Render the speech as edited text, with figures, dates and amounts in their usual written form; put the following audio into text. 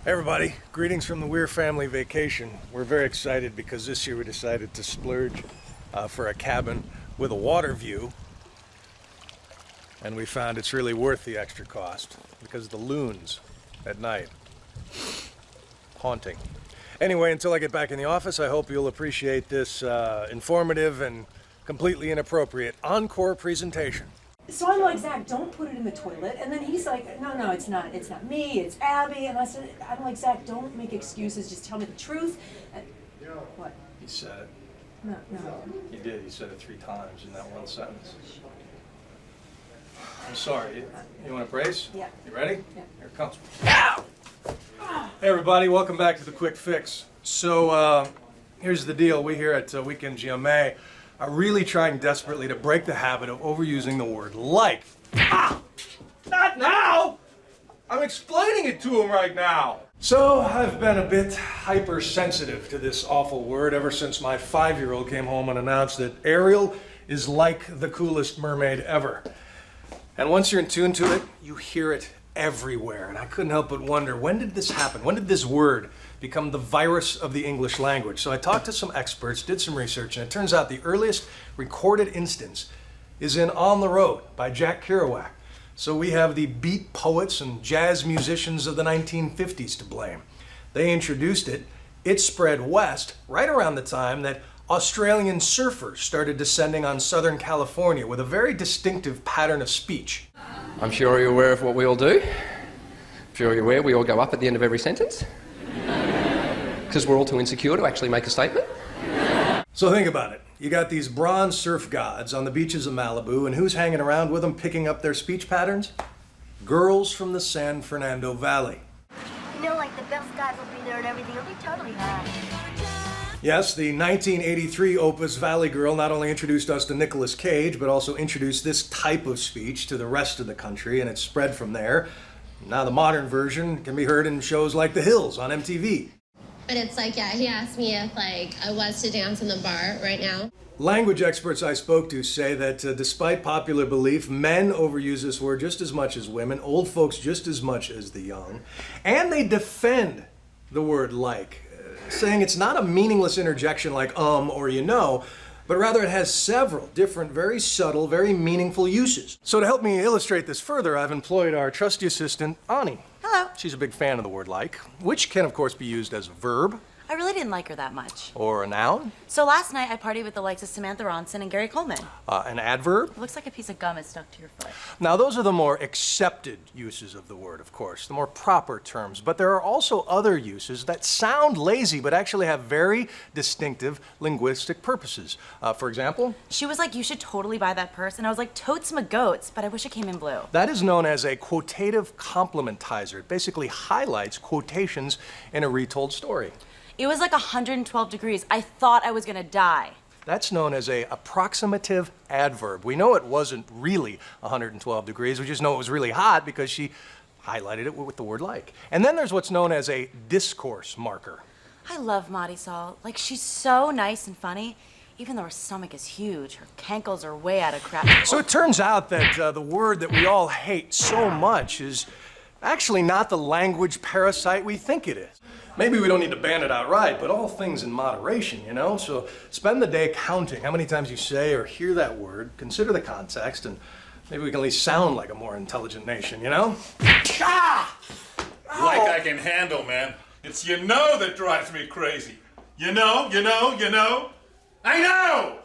Hey everybody, greetings from the Weir family vacation. We're very excited because this year we decided to splurge for a cabin with a water view, and we found it's really worth the extra cost because of the loons at night. Haunting. Anyway, until I get back in the office, I hope you'll appreciate this informative and completely inappropriate encore presentation. So I'm like, Zach, don't put it in the toilet. And then he's like, no, it's not me, it's Abby. And I'm like, Zach, don't make excuses, just tell me the truth. And, what? He said it. No. He did. He said it 3 times in that one sentence. I'm sorry. You want to brace? Yeah. You ready? Yeah. Here it comes. Ow! Hey everybody, welcome back to the Quick Fix. So here's the deal. We here at Weekend GMA are really trying desperately to break the habit of overusing the word like. Not now! I'm explaining it to him right now. So I've been a bit hypersensitive to this awful word ever since my 5-year-old came home and announced that Ariel is like the coolest mermaid ever. And once you're in tune to it, you hear it everywhere. And I couldn't help but wonder, when did this happen? When did this word become the virus of the English language? So I talked to some experts, did some research, and it turns out the earliest recorded instance is in On the Road by Jack Kerouac. So we have the beat poets and jazz musicians of the 1950s to blame. They introduced it. It spread west right around the time that Australian surfers started descending on Southern California with a very distinctive pattern of speech. I'm sure you're aware of what we all do. I'm sure you're aware we all go up at the end of every sentence. Because we're all too insecure to actually make a statement. So think about it. You got these bronze surf gods on the beaches of Malibu, and who's hanging around with them picking up their speech patterns? Girls from the San Fernando Valley. You know, like the best guys will be there and everything. It'll be totally hot. Yes, the 1983 opus Valley Girl not only introduced us to Nicolas Cage, but also introduced this type of speech to the rest of the country, and it spread from there. Now the modern version can be heard in shows like The Hills on MTV. But it's like, yeah, he asked me if I was to dance in the bar right now. Language experts I spoke to say that despite popular belief, men overuse this word just as much as women, old folks just as much as the young, and they defend the word like, saying it's not a meaningless interjection like or you know, but rather it has several different, very subtle, very meaningful uses. So to help me illustrate this further, I've employed our trusty assistant, Ani. Hello. She's a big fan of the word like, which can of course be used as a verb. I really didn't like her that much. Or a noun. So last night I partied with the likes of Samantha Ronson and Gary Coleman. An adverb. It looks like a piece of gum is stuck to your foot. Now those are the more accepted uses of the word, of course, the more proper terms, but there are also other uses that sound lazy but actually have very distinctive linguistic purposes. For example? She was like, you should totally buy that purse, and I was like, totes my goats, but I wish it came in blue. That is known as a quotative complementizer. It basically highlights quotations in a retold story. It was like 112 degrees. I thought I was gonna die. That's known as a approximative adverb. We know it wasn't really 112 degrees. We just know it was really hot because she highlighted it with the word like. And then there's what's known as a discourse marker. I love Marisol. Like, she's so nice and funny. Even though her stomach is huge, her cankles are way out of crap. So it turns out that the word that we all hate so much is actually not the language parasite we think it is. Maybe we don't need to ban it outright, but all things in moderation, you know? So spend the day counting how many times you say or hear that word, consider the context, and maybe we can at least sound like a more intelligent nation, you know? Ah! Like I can handle, man. It's you know that drives me crazy. You know. I know!